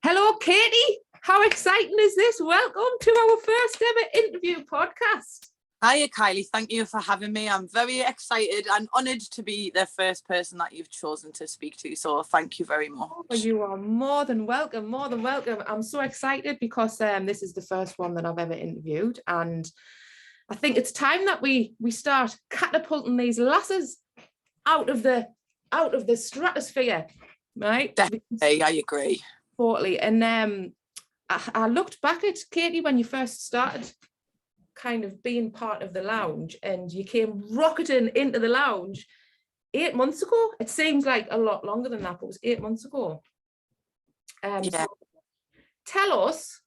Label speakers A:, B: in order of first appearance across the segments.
A: Hello, Katie. How exciting is this? Welcome to our first ever interview podcast.
B: Hiya, Kylie. Thank you for having me. I'm very excited and honoured to be the first person that you've chosen to speak to. So thank you very much.
A: Oh, you are more than welcome, more than welcome. I'm so excited because this is the first one that I've ever interviewed. And I think it's time that we start catapulting these lasses out of the stratosphere, right?
B: Definitely, I agree.
A: Totally. And I looked back at Katie when you first started kind of being part of the lounge, and you came rocketing into the lounge 8 months ago. It seems like a lot longer than that, but it was 8 months ago.
B: Yeah.
A: So tell us,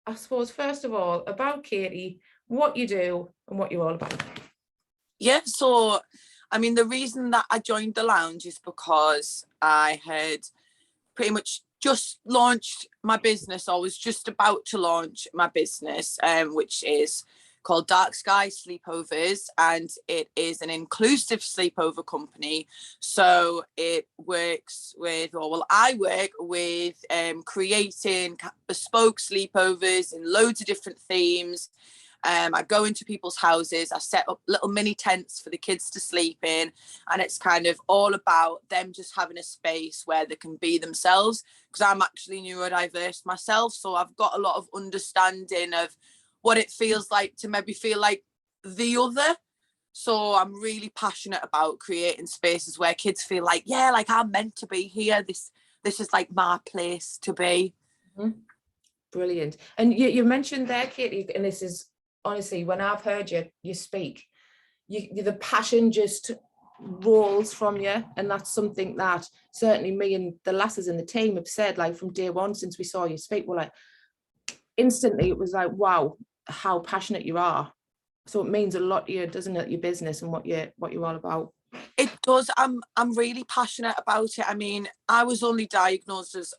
A: I suppose, first of all, about Katie, what you do and what you're all about.
B: Yeah, so I mean, the reason that I joined the lounge is because I had pretty much just launched my business, or was just about to launch my business, which is called Dark Sky Sleepovers, and it is an inclusive sleepover company. So it works with, or well, I work with creating bespoke sleepovers in loads of different themes. I go into people's houses, I set up little mini tents for the kids to sleep in, and it's kind of all about them just having a space where they can be themselves, because I'm actually neurodiverse myself, so I've got a lot of understanding of what it feels like to maybe feel like the other. So I'm really passionate about creating spaces where kids feel like, yeah, like I'm meant to be here. This is like my place to be.
A: Mm-hmm. Brilliant. And you mentioned there, Katie, and this is honestly, when I've heard you speak, the passion just rolls from you, and that's something that certainly me and the lasses in the team have said, like from day one since we saw you speak. We're like, instantly it was like, wow, how passionate you are. So it means a lot to you, doesn't it, your business and what you're all about?
B: It does. I'm really passionate about it. I mean, I was only diagnosed as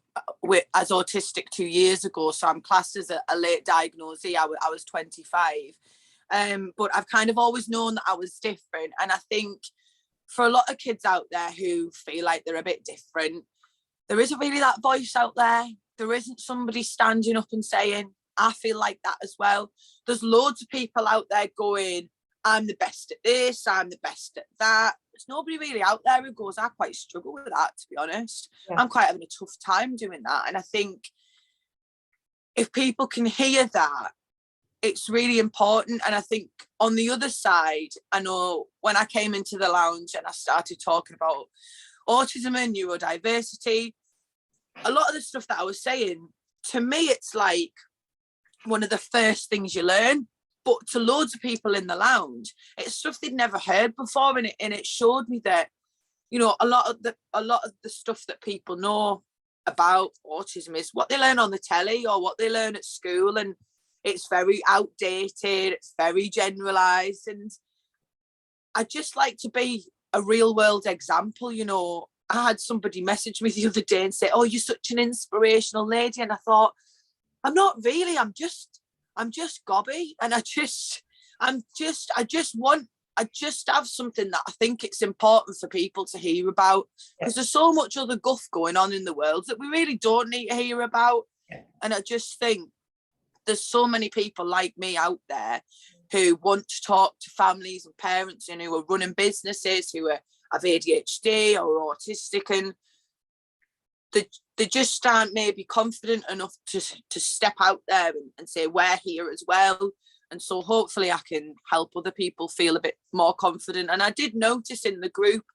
B: autistic 2 years ago, so I'm classed as a late diagnosee. I was 25, but I've kind of always known that I was different. And I think for a lot of kids out there who feel like they're a bit different, there isn't really that voice out there. There isn't somebody standing up and saying, I feel like that as well. There's loads of people out there going, I'm the best at this, I'm the best at that. There's nobody really out there who goes, I quite struggle with that, to be honest. Yeah. I'm quite having a tough time doing that. And I think if people can hear that, it's really important. And I think on the other side, I know when I came into the lounge and I started talking about autism and neurodiversity, a lot of the stuff that I was saying, to me, it's like one of the first things you learn. But to loads of people in the lounge, it's stuff they'd never heard before, and it showed me that, you know, a lot of the stuff that people know about autism is what they learn on the telly or what they learn at school, and it's very outdated, it's very generalised, and I just like to be a real world example. You know, I had somebody message me the other day and say, "Oh, you're such an inspirational lady," and I thought, I'm not really. I'm just gobby, and I just have something that I think it's important for people to hear about, because there's so much other guff going on in the world that we really don't need to hear about. And I just think there's so many people like me out there who want to talk to families and parents, and who are running businesses, who have ADHD or autistic, and they just aren't maybe confident enough to step out there and say, we're here as well. And so hopefully I can help other people feel a bit more confident. And I did notice in the group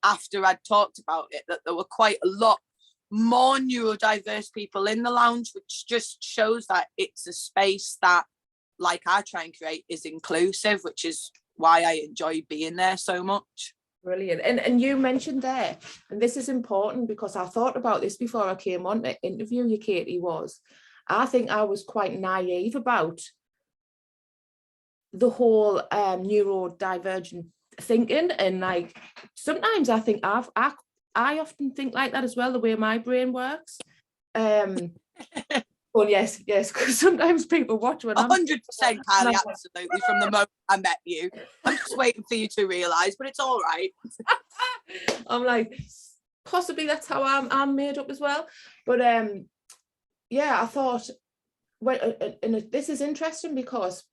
B: after I'd talked about it that there were quite a lot more neurodiverse people in the lounge, which just shows that it's a space that, like I try and create, is inclusive, which is why I enjoy being there so much.
A: Brilliant. And you mentioned there, and this is important because I thought about this before I came on to interview you, Katie, I think I was quite naive about the whole neurodivergent thinking, and like sometimes I think I often think like that as well, the way my brain works. Well, yes, because sometimes people watch when
B: 100%, Kylie, absolutely. From the moment I met you, I'm just waiting for you to realise, but it's all right.
A: I'm like, possibly that's how I'm made up as well. But yeah, I thought, well, this is interesting because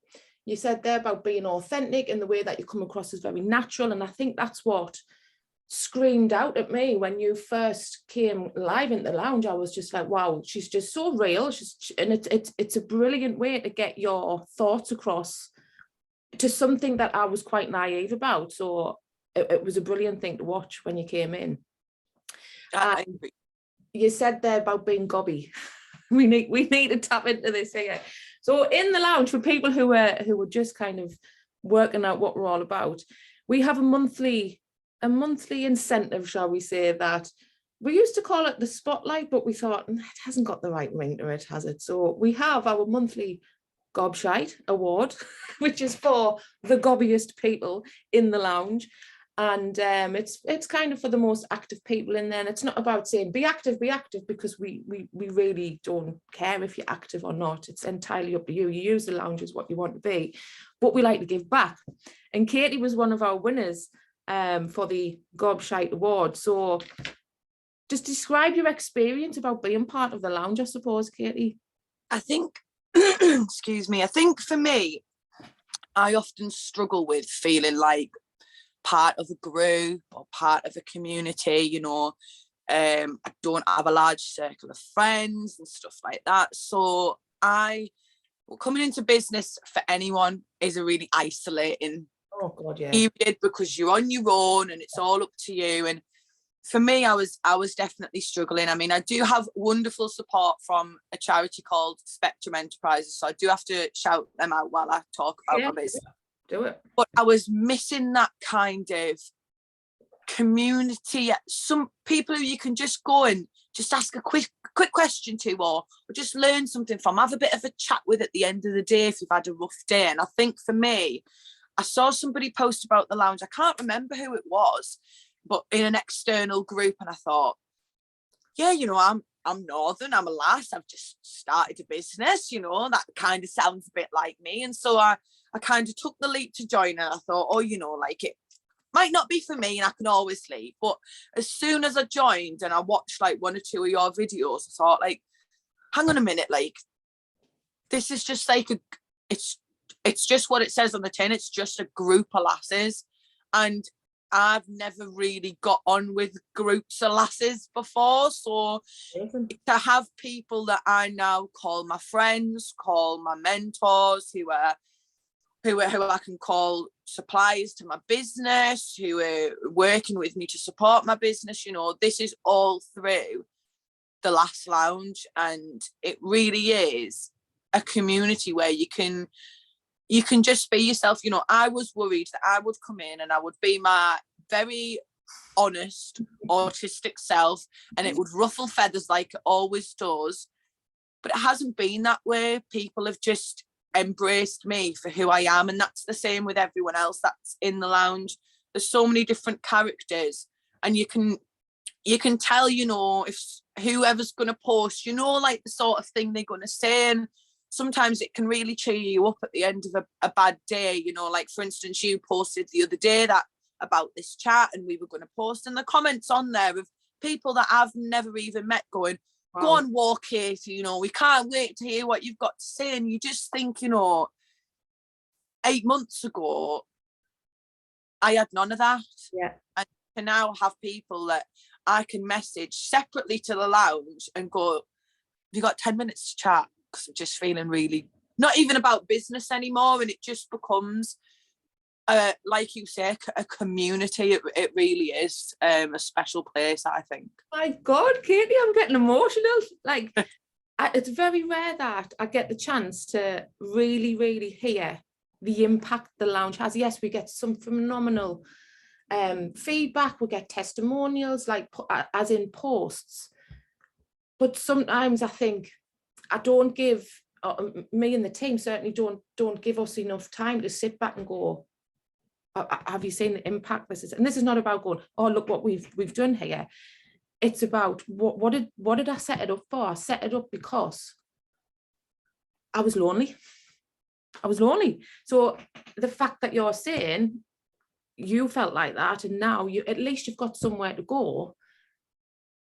A: you said there about being authentic and the way that you come across is very natural. And I think that's what screamed out at me when you first came live in the lounge. I was just like, wow, she's just so real. And it's a brilliant way to get your thoughts across to something that I was quite naive about. So it was a brilliant thing to watch when you came in. You said there about being gobby. we need to tap into this here. So in the lounge, for people who were just kind of working out what we're all about, we have a monthly incentive, shall we say, that we used to call it the spotlight, but we thought it hasn't got the right ring to it, has it? So we have our monthly Gobshite award, which is for the gobbiest people in the lounge. And it's kind of for the most active people in there. And it's not about saying be active, because we really don't care if you're active or not. It's entirely up to you. You use the lounge as what you want to be, but we like to give back. And Katie was one of our winners for the Gobshite Award. So just describe your experience about being part of the lounge, I suppose, Katie.
B: I think, excuse me, I think for me, I often struggle with feeling like part of a group or part of a community, you know. I don't have a large circle of friends and stuff like that. So coming into business for anyone is a really isolating period, because you're on your own and it's all up to you. And for me, I was definitely struggling. I mean, I do have wonderful support from a charity called Spectrum Enterprises, so I do have to shout them out while I talk about my business.
A: Do it.
B: But I was missing that kind of community. Some people who you can just go and just ask a quick question to, or just learn something from, have a bit of a chat with at the end of the day if you've had a rough day. And I think for me, I saw somebody post about the lounge. I can't remember who it was, but in an external group, and I thought, yeah, you know, I'm Northern, I'm a lass, I've just started a business, you know, that kind of sounds a bit like me. And so I kind of took the leap to join, and I thought, oh, you know, like, it might not be for me and I can always leave. But as soon as I joined and I watched like one or two of your videos, I thought, like, hang on a minute, like, this is just like it's just what it says on the tin. It's just a group of lasses. And I've never really got on with groups of lasses before. So to have people that I now call my friends, call my mentors, who I can call suppliers to my business, who are working with me to support my business, you know, this is all through the Lass Lounge. And it really is a community where you can just be yourself. You know, I was worried that I would come in and I would be my very honest autistic self and it would ruffle feathers like it always does, but it hasn't been that way. People have just embraced me for who I am, and that's the same with everyone else that's in the lounge. There's so many different characters, and you can tell, you know, if whoever's going to post, you know, like the sort of thing they're going to say. And sometimes it can really cheer you up at the end of a bad day, you know. Like, for instance, you posted the other day that about this chat, and we were going to post, and the comments on there of people that I've never even met going, wow, go on walk, Katie, you know, we can't wait to hear what you've got to say. And you just think, you know, 8 months ago I had none of that.
A: Yeah.
B: And to now have people that I can message separately to the lounge and go, have you got 10 minutes to chat? Because I'm just feeling really not even about business anymore. And it just becomes like you say, a community. It really is a special place, I think.
A: My God, Katie, I'm getting emotional. Like, it's very rare that I get the chance to really, really hear the impact the lounge has. Yes, we get some phenomenal feedback. We get testimonials, like as in posts. But sometimes I think I don't give, me and the team certainly don't give us enough time to sit back and go, have you seen the impact this is? And this is not about going, oh, look what we've done here. It's about what did I set it up for? I set it up because I was lonely. So the fact that you're saying you felt like that, and now at least you've got somewhere to go,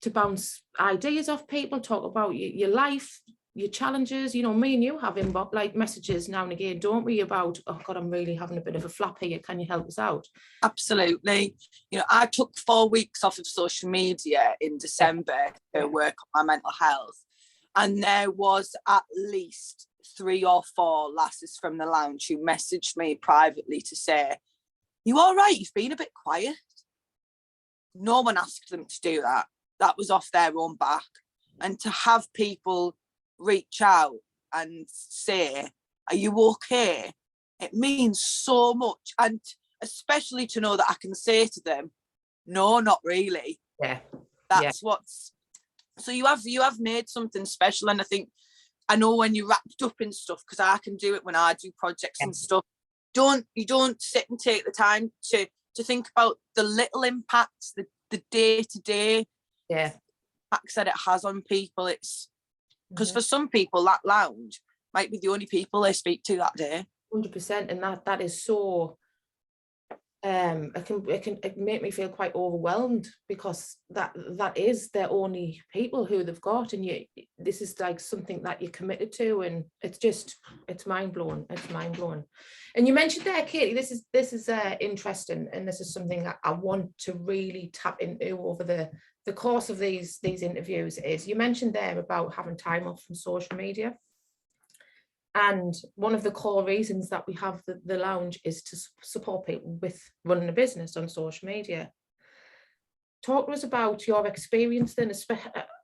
A: to bounce ideas off people, talk about your life, your challenges. You know, me and you have inbox like messages now and again, don't we, about, oh God, I'm really having a bit of a flap here, can you help us out?
B: Absolutely. You know, I took 4 weeks off of social media in December to work on my mental health, and there was at least 3 or 4 lasses from the lounge who messaged me privately to say, you all right, you've been a bit quiet. No one asked them to do that. That was off their own back. And to have people reach out and say, are you okay? It means so much. And especially to know that I can say to them, no, not really.
A: Yeah.
B: That's what's, so you have made something special. And I know when you're wrapped up in stuff, because I can do it when I do projects and stuff, you don't sit and take the time to think about the little impacts, the day-to-day impacts that it has on people. It's because for some people that lounge might be the only people they speak to that day.
A: 100%, and that is so it can make me feel quite overwhelmed, because that is their only people who they've got, and this is like something that you're committed to, and it's mind-blowing. And you mentioned there, Katie, this is interesting, and this is something that I want to really tap into over the course of these interviews. Is you mentioned there about having time off from social media. And one of the core reasons that we have the lounge is to support people with running a business on social media. Talk to us about your experience then.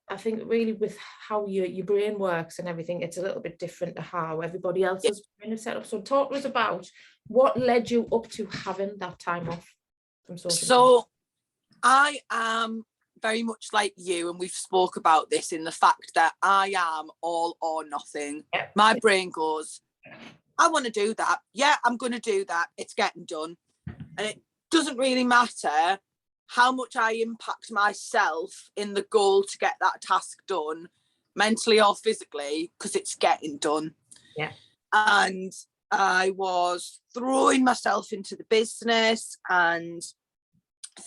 A: I think really with how your brain works and everything, it's a little bit different to how everybody else's brain is set up. So talk to us about what led you up to having that time off from social media.
B: So I am very much like you, and we've spoke about this, in the fact that I am all or nothing. My brain goes, I want to do that. Yeah, I'm going to do that. It's getting done. And it doesn't really matter how much I impact myself in the goal to get that task done, mentally or physically, because it's getting done.
A: Yeah.
B: And I was throwing myself into the business and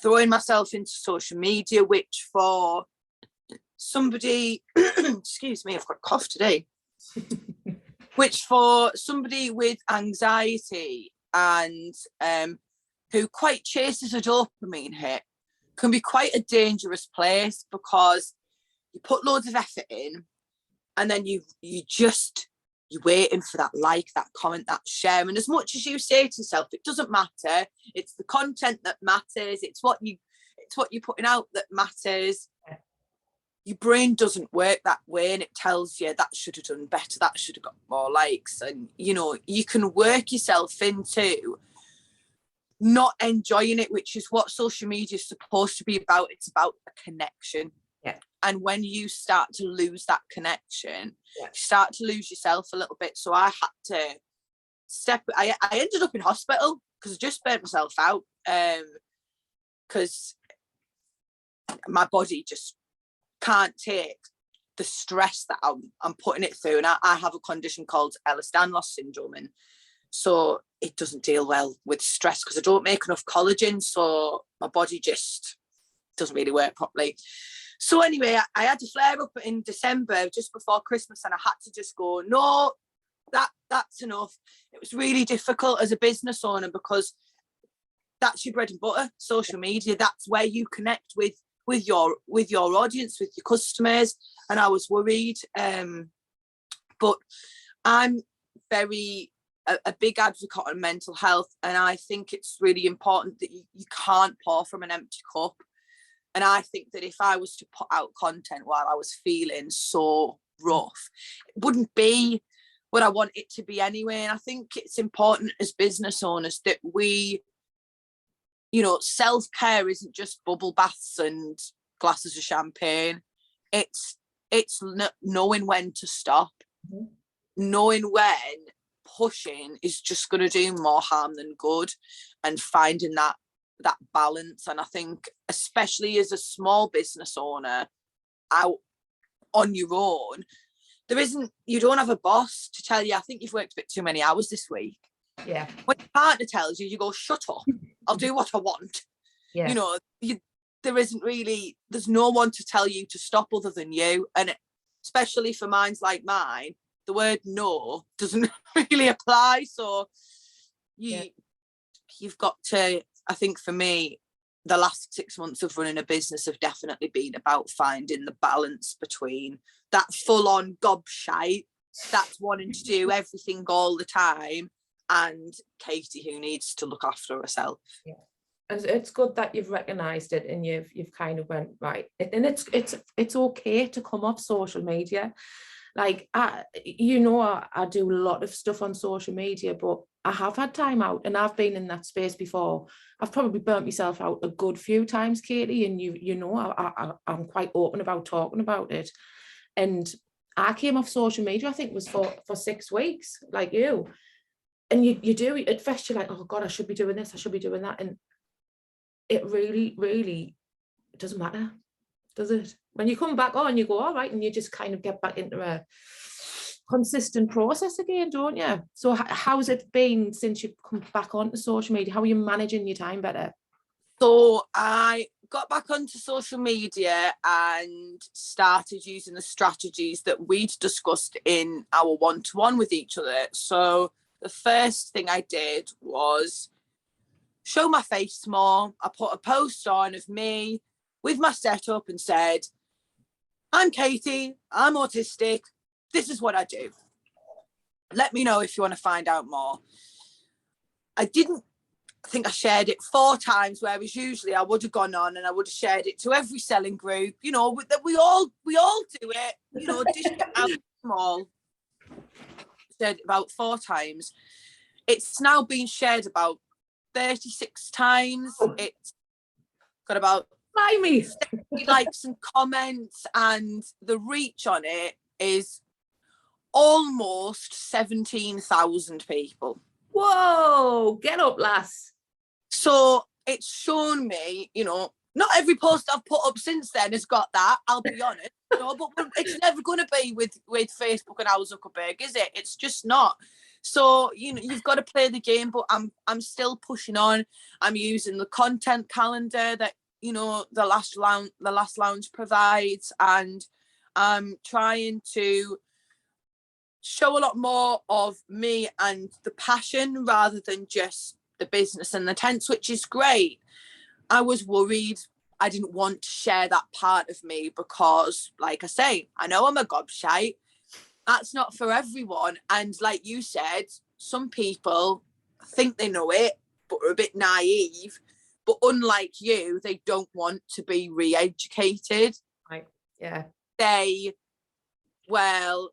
B: throwing myself into social media, which for somebody, excuse me, I've got a cough today, which for somebody with anxiety and who quite chases a dopamine hit, can be quite a dangerous place, because you put loads of effort in and then you're waiting for that like, that comment, that share. And as much as you say to yourself, it doesn't matter, it's the content that matters, it's what you're putting out that matters. Your brain doesn't work that way, and it tells you that should have done better, that should have got more likes. And you know, you can work yourself into not enjoying it, which is what social media is supposed to be about. It's about a connection.
A: Yeah.
B: And when you start to lose that connection, you start to lose yourself a little bit. So I had to I ended up in hospital because I just burnt myself out, because my body just can't take the stress that I'm putting it through. And I have a condition called Ehlers-Danlos syndrome, and so it doesn't deal well with stress because I don't make enough collagen, so my body just doesn't really work properly. So anyway, I had a flare up in December, just before Christmas, and I had to just go, no, that's enough. It was really difficult as a business owner, because that's your bread and butter, social media. That's where you connect with your audience, with your customers. And I was worried, but I'm very a big advocate on mental health, and I think it's really important that you can't pour from an empty cup. And I think that if I was to put out content while I was feeling so rough, it wouldn't be what I want it to be anyway. And I think it's important as business owners that we, you know, self-care isn't just bubble baths and glasses of champagne. It's knowing when to stop, knowing when pushing is just going to do more harm than good, and finding that balance. And I think especially as a small business owner out on your own, you don't have a boss to tell you, I think you've worked a bit too many hours this week.
A: Yeah.
B: When your partner tells you, you go, shut up, I'll do what I want.
A: Yeah.
B: You know, there's no one to tell you to stop other than you. And especially for minds like mine, the word no doesn't really apply. So you've got to, I think for me, the last 6 months of running a business have definitely been about finding the balance between that full-on gobshite that's wanting to do everything all the time, and Katie who needs to look after herself.
A: Yeah. And it's good that you've recognized it, and you've kind of went right. And it's okay to come off social media. Like, I do a lot of stuff on social media, but I have had time out, and I've been in that space before. I've probably burnt myself out a good few times, Katie, and I'm quite open about talking about it. And I came off social media, I think it was for 6 weeks, like you. And you do, at first you're like, oh God, I should be doing this, I should be doing that. And it really, really doesn't matter, does it? When you come back on, you go, all right, and you just kind of get back into a consistent process again, don't you? So how's it been since you've come back onto social media? How are you managing your time better?
B: So I got back onto social media and started using the strategies that we'd discussed in our one-to-one with each other. So the first thing I did was show my face more. I put a post on of me with my setup and said, I'm Katie, I'm autistic, this is what I do. Let me know if you want to find out more. I think I shared it 4 times, whereas usually I would have gone on and I would have shared it to every selling group. We all do it, dish it out small. Shared it about 4 times. It's now been shared about 36 times. It's got about 70 likes and comments, and the reach on it is almost 17,000 people.
A: Whoa, get up, lass.
B: So it's shown me, not every post I've put up since then has got that, I'll be honest, but it's never going to be with Facebook and our Zuckerberg, is it? It's just not. So, you've got to play the game, but I'm still pushing on. I'm using the content calendar that, the last lounge provides, and I'm trying to show a lot more of me and the passion rather than just the business and the tents, which is great. I was worried. I didn't want to share that part of me because, like I say, I know I'm a gobshite. That's not for everyone. And like you said, some people think they know it, but are a bit naive. But unlike you, they don't want to be re-educated.
A: Right. Yeah.
B: I'll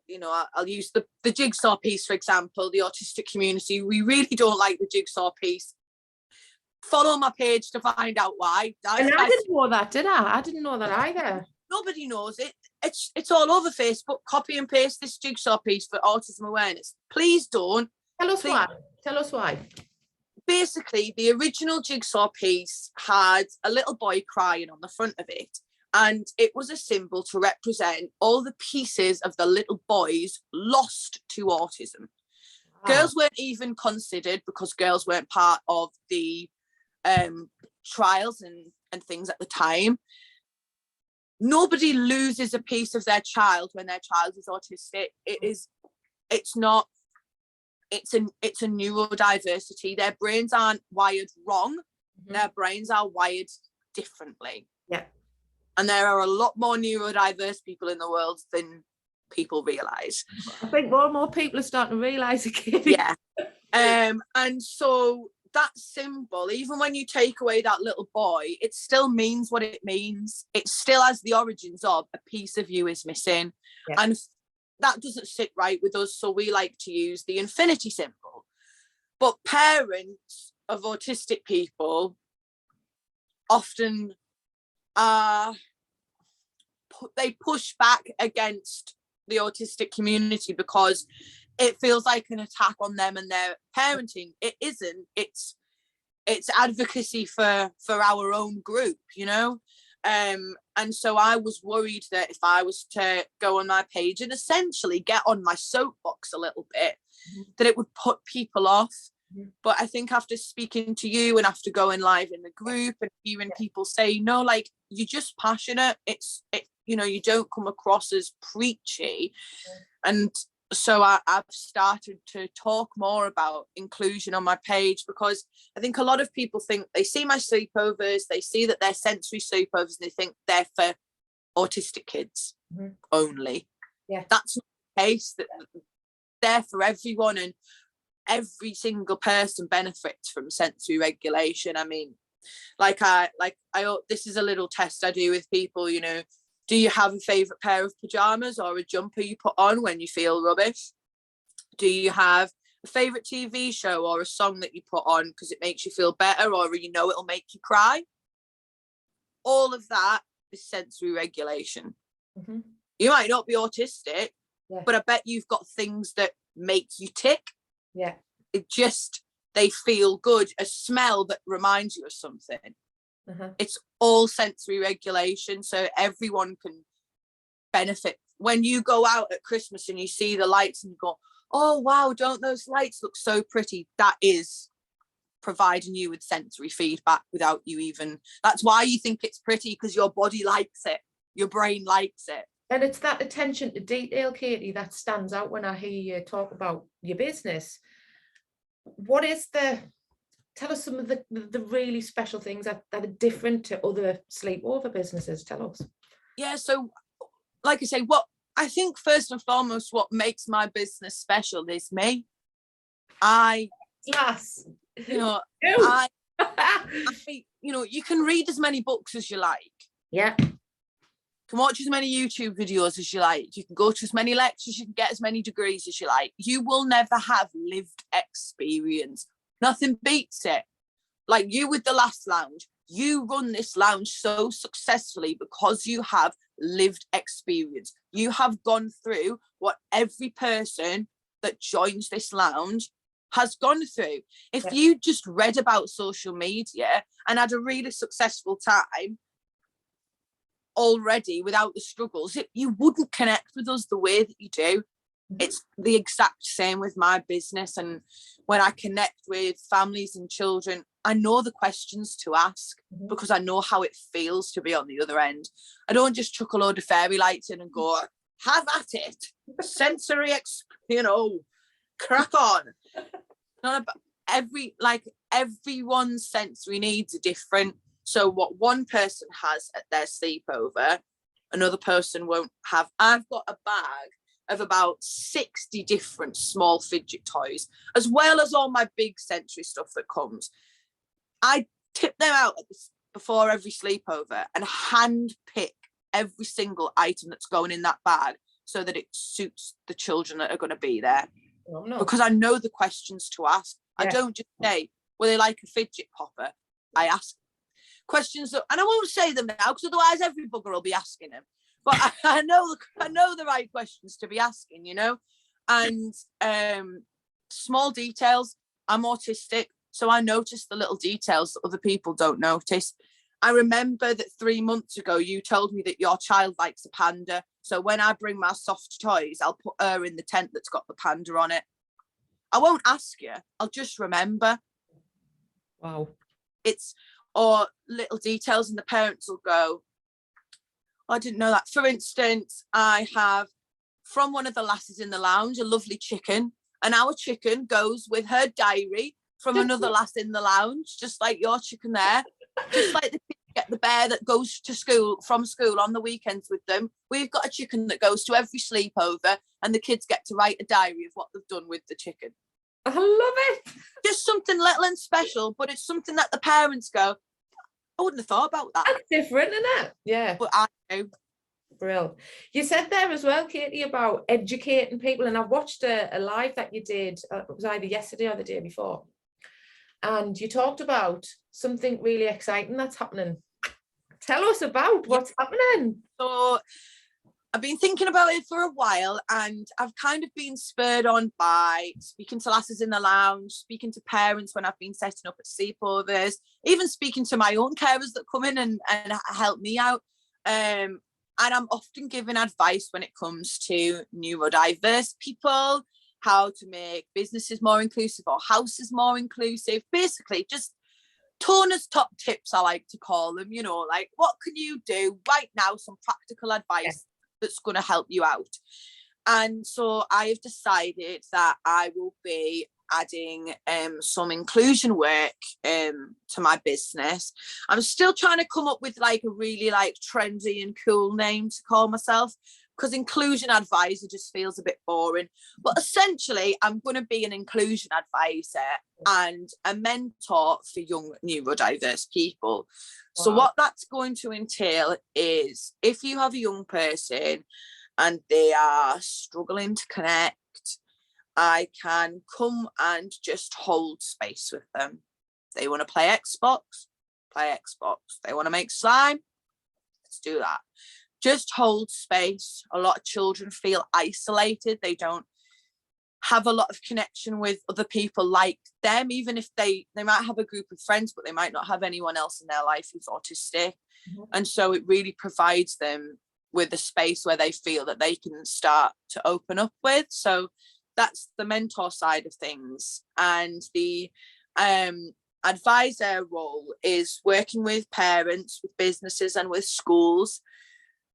B: use the jigsaw piece, for example, the autistic community. We really don't like the jigsaw piece. Follow my page to find out why.
A: And I didn't know that, did I? I didn't know that either.
B: Nobody knows it. It's all over Facebook. Copy and paste this jigsaw piece for autism awareness. Please don't.
A: Tell us why.
B: Basically, the original jigsaw piece had a little boy crying on the front of it. And it was a symbol to represent all the pieces of the little boys lost to autism. Wow. Girls weren't even considered because girls weren't part of the trials and things at the time. Nobody loses a piece of their child when their child is autistic. It's a neurodiversity. Their brains aren't wired wrong. Mm-hmm. Their brains are wired differently.
A: Yeah. And
B: there are a lot more neurodiverse people in the world than people realise.
A: I think more and more people are starting to realise it.
B: Yeah. And so that symbol, even when you take away that little boy, it still means what it means. It still has the origins of a piece of you is missing. Yeah. And that doesn't sit right with us. So we like to use the infinity symbol. But parents of autistic people often they push back against the autistic community because it feels like an attack on them and their parenting. It isn't. It's advocacy for our own group, and so I was worried that if I was to go on my page and essentially get on my soapbox a little bit, that it would put people off. But I think after speaking to you and after going live in the group and hearing people say, no, like, you're just passionate. You know, you don't come across as preachy. And so I've started to talk more about inclusion on my page, because I think a lot of people think, they see my sleepovers, they see that they're sensory sleepovers, and they think they're for autistic kids only. Yeah, that's not the case. That they're for everyone, and every single person benefits from sensory regulation. I mean, this is a little test I do with people, you know. Do you have a favourite pair of pyjamas or a jumper you put on when you feel rubbish? Do you have a favourite TV show or a song that you put on because it makes you feel better, or you know it'll make you cry? All of that is sensory regulation. You might not be autistic, but I bet you've got things that make you tick. Yeah. They feel good. A smell that reminds you of something. It's all sensory regulation, so everyone can benefit. When you go out at Christmas and you see the lights and you go, oh wow, don't those lights look so pretty? That is providing you with sensory feedback without you even, that's why you think it's pretty, because your body likes it, your brain likes it.
A: And it's that attention to detail, Katie, that stands out when I hear you talk about your business. What is tell us some of the really special things that are different to other sleepover businesses. Tell us.
B: Yeah, so like I say, what I think first and foremost, what makes my business special is me.
A: Yes.
B: You know, you know, you can read as many books as you like. Yeah. You can watch as many YouTube videos as you like. You can go to as many lectures, you can get as many degrees as you like. You will never have lived experience. Nothing beats it. Like you with the last lounge, you run this lounge so successfully because you have lived experience. You have gone through what every person that joins this lounge has gone through. If you just read about social media and had a really successful time already without the struggles, you wouldn't connect with us the way that you do. It's the exact same with my business. And when I connect with families and children, I know the questions to ask because I know how it feels to be on the other end. I don't just chuck a load of fairy lights in and go, have at it, sensory, crack on. Not about everyone's sensory needs are different. So what one person has at their sleepover, another person won't have. I've got a bag of about 60 different small fidget toys, as well as all my big sensory stuff that comes. I tip them out before every sleepover and hand pick every single item that's going in that bag so that it suits the children that are going to be there. Oh, no. Because I know the questions to ask. Yeah. I don't just say, well, they like a fidget popper. I ask questions that, and I won't say them now because otherwise every bugger will be asking them. But I know the right questions to be asking, you know. And small details. I'm autistic, so I notice the little details that other people don't notice. I remember that 3 months ago you told me that your child likes a panda. So when I bring my soft toys, I'll put her in the tent that's got the panda on it. I won't ask you. I'll just remember. Wow. Or little details, and the parents will go, oh, I didn't know that. For instance, I have from one of the lasses in the lounge a lovely chicken, and our chicken goes with her diary from another lass in the lounge, just like your chicken there. Just like the kids get the bear that goes to school from school on the weekends with them. We've got a chicken that goes to every sleepover, and the kids get to write a diary of what they've done with the chicken. I love it. Just something little and special, but it's something that the parents go, I wouldn't have thought about that. That's different, isn't it? Yeah. But I do. Brilliant. You said there as well, Katie, about educating people, and I've watched a live that you did, it was either yesterday or the day before, and you talked about something really exciting that's happening. Tell us about what's happening. So I've been thinking about it for a while, and I've kind of been spurred on by speaking to lasses in the lounge, speaking to parents when I've been setting up at sleepovers, even speaking to my own carers that come in and help me out. And I'm often giving advice when it comes to neurodiverse people, how to make businesses more inclusive or houses more inclusive. Basically, just Tona's top tips, I like to call them, you know, like what can you do right now, some practical advice that's going to help you out. And so I have decided that I will be adding some inclusion work to my business. I'm still trying to come up with like a really like trendy and cool name to call myself, because inclusion advisor just feels a bit boring. But essentially, I'm going to be an inclusion advisor and a mentor for young neurodiverse people. Wow. So what that's going to entail is, if you have a young person and they are struggling to connect, I can come and just hold space with them. They want to play Xbox, play Xbox. They want to make slime, let's do that. Just hold space. A lot of children feel isolated. They don't have a lot of connection with other people like them, even if they might have a group of friends, but they might not have anyone else in their life who's autistic. Mm-hmm. And so it really provides them with a space where they feel that they can start to open up with. So that's the mentor side of things. And the advisor role is working with parents, with businesses and with schools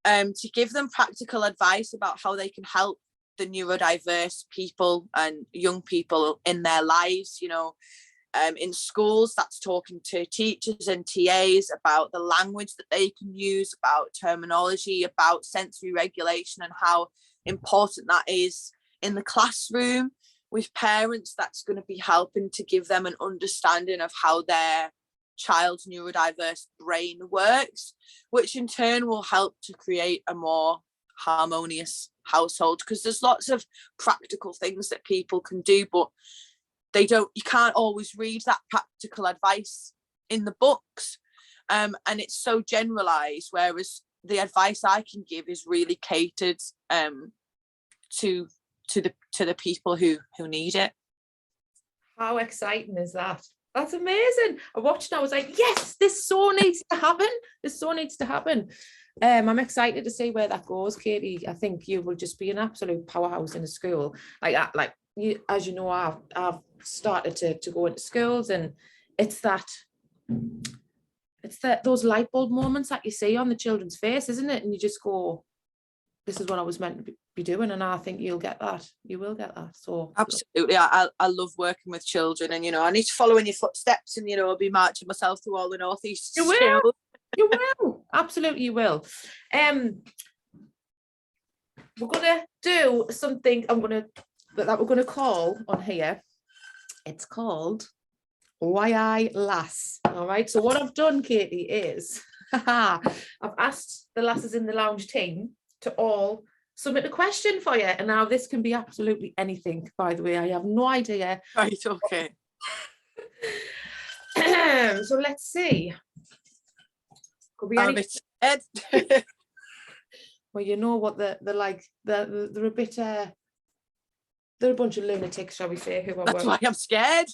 B: to give them practical advice about how they can help the neurodiverse people and young people in their lives. You know, in schools, that's talking to teachers and TAs about the language that they can use, about terminology, about sensory regulation and how important that is in the classroom. With parents, that's going to be helping to give them an understanding of how their child's neurodiverse brain works, which in turn will help to create a more harmonious household, because there's lots of practical things that people can do, but you can't always read that practical advice in the books, and it's so generalized, whereas the advice I can give is really catered to the people who need it.
A: How exciting is that? That's amazing. I watched and I was like, yes, this so needs to happen. This so needs to happen. I'm excited to see where that goes, Katie. I think you will just be an absolute powerhouse in a school. Like you, as you know, I've started to go into schools, and it's those light bulb moments that you see on the children's face, isn't it? And you just go, this is what I was meant to be doing, and I think you'll get that. You will get that. So
B: absolutely, I love working with children, and you know, I need to follow in your footsteps, and you know, I'll be marching myself through all the northeast.
A: You will. You will. Absolutely, you will. We're gonna do something. We're gonna call on here. It's called Why I Lass. All right. So what I've done, Katie, is I've asked the lasses in the lounge team to all submit a question for you, and now this can be absolutely anything, by the way. I have no idea.
B: Right, okay.
A: So let's see. Could be
B: I'm a bit scared.
A: Well, you know what they're like. They're a bit they're a bunch of lunatics, shall we say, who are
B: That's why I'm scared.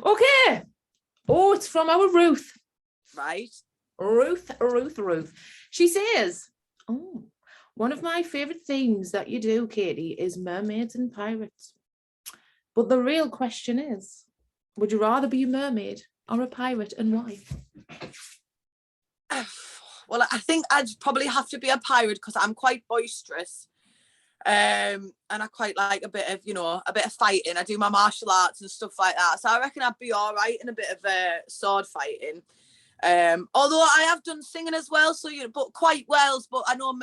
A: Okay. Oh, it's from our Ruth.
B: Right.
A: Ruth. She says, oh, one of my favorite themes that you do, Katie, is mermaids and pirates. But the real question is, would you rather be a mermaid or a pirate, and why?
B: Well, I think I'd probably have to be a pirate because I'm quite boisterous. And I quite like a bit of fighting. I do my martial arts and stuff like that. So I reckon I'd be all right in a bit of sword fighting. Although I have done singing as well, so but quite well. But I know,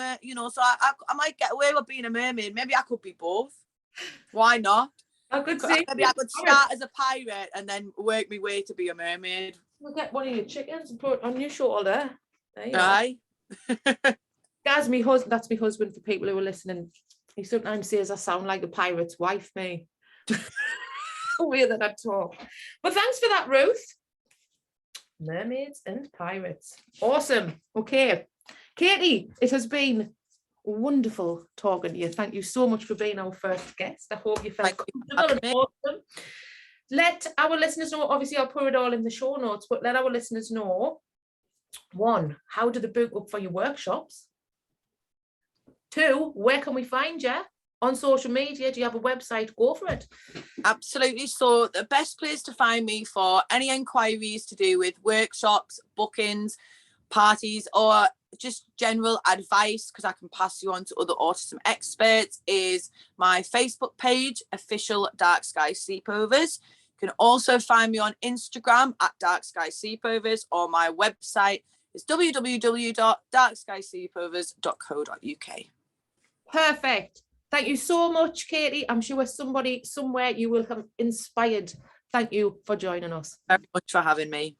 B: so I might get away with being a mermaid. Maybe I could be both. Why not?
A: I could say
B: maybe I could start as a pirate and then work my way to be a mermaid.
A: We'll get one of your chickens and put it on your shoulder.
B: Aye.
A: That's my husband, for people who are listening. He sometimes says I sound like a pirate's wife, me. The way that I talk. But thanks for that, Ruth. Mermaids and pirates. Awesome. Okay. Katie, it has been wonderful talking to you. Thank you so much for being our first guest. I hope you felt comfortable and awesome. Let our listeners know, obviously I'll put it all in the show notes, but let our listeners know, 1, how do they book up for your workshops? 2, where can we find you on social media? Do you have a website? Go for it.
B: Absolutely. So the best place to find me for any inquiries to do with workshops, bookings, parties, or just general advice, because I can pass you on to other autism experts, is my Facebook page, Official Dark Sky Sleepovers. You can also find me on Instagram at Dark Sky Sleepovers, or my website is www.darksky sleepovers.co.uk.
A: Perfect. Thank you so much, Katie. I'm sure somebody somewhere you will have inspired. Thank you for joining us.
B: Very much for having me.